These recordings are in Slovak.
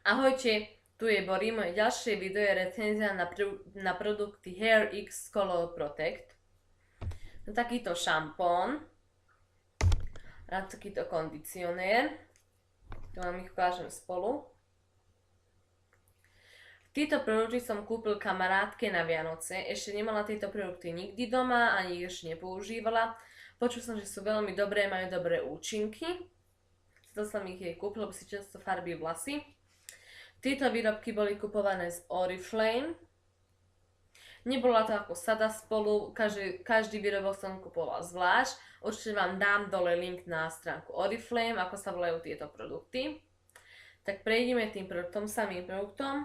Ahojte, tu je Bori, moje ďalšie video je recenzia na produkty Hair X Color Protect. Takýto šampón, a takýto kondicionér, tu vám ich ukážem spolu. Tieto produkty som kúpil kamarátke na Vianoce, ešte nemala tieto produkty nikdy doma, ani ich ešte nepoužívala. Počul som, že sú veľmi dobré, majú dobré účinky. To som ich jej kúpil, lebo si často farbí vlasy. Tieto výrobky boli kupované z Oriflame. Nebola to ako sada spolu, každý výrobok som kupoval zvlášť. Určite vám dám dole link na stránku Oriflame, ako sa volajú tieto produkty. Tak prejdeme tým produktom, samým produktom.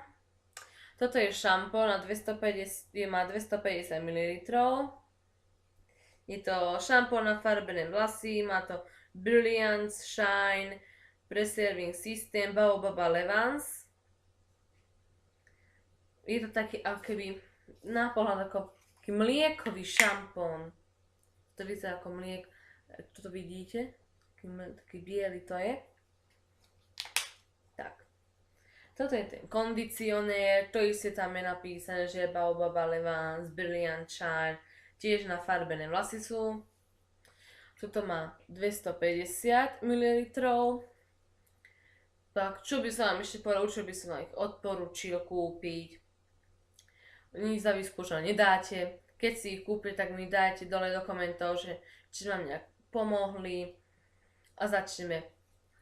Toto je šampón, má 250 ml. Je to šampón na farbené vlasy, má to Brilliance, Shine, Preserving System, Baobaba Levance. Je to taký akoby na pohľad ako taký mliekový šampón. To vyzerá ako mliek, toto vidíte, taký biely to je. Tak. Toto je ten kondicionér, to isté tam je napísané, že Baobaba Levance, Brilliant Shine, tiež na farbené vlasy sú. Toto má 250 ml. Tak, čo by som vám ešte poručil, by som vám ich odporučil kúpiť. Nič za vyskúšané nedáte. Keď si ich kúpite, tak mi dajte dole do komentov, že či vám nejak pomohli. A začneme.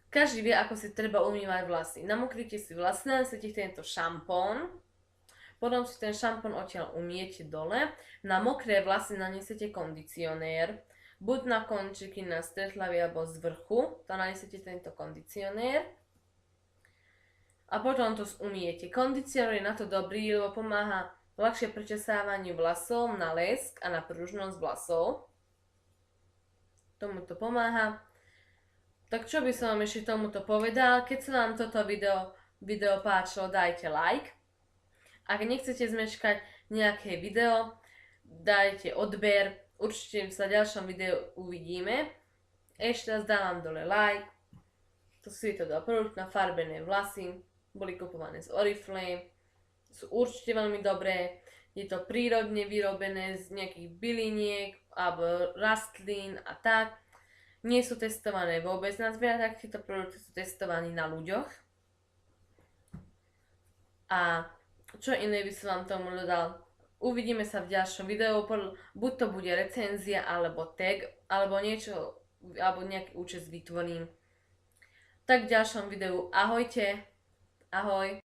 Každý vie, ako si treba umývať vlasy. Namokrite si vlasy, nanesete tento šampón. Potom si ten šampón odtiaľ umiete dole. Na mokré vlasy nanesete kondicionér. Buď na končeky, na stretlavy alebo z vrchu. To nanesete tento kondicionér. A potom to umiete. Kondicionér je na to dobrý, lebo pomáha ľahšie prečesávaniu vlasov na lesk a na pružnosť vlasov. Tomu to pomáha. Tak čo by som vám ešte tomuto povedal? Keď sa vám toto video páčilo, dajte like. Ak nechcete zmeškať nejaké video, dajte odber. Určite sa v ďalšom videu uvidíme. Ešte raz dávam dole like. To sú to dva produkty na farbené vlasy. Boli kupované z Oriflame. Sú určite veľmi dobré. Je to prírodne vyrobené z nejakých byliniek alebo rastlín a tak. Nie sú testované vôbec na zvieratách, tieto produkty sú testovaní na ľuďoch. A čo iné by som vám tomu dodal? Uvidíme sa v ďalšom videu, buď to bude recenzia alebo tag, alebo niečo, alebo nejaký účes vytvorím. Tak v ďalšom videu ahojte, ahoj.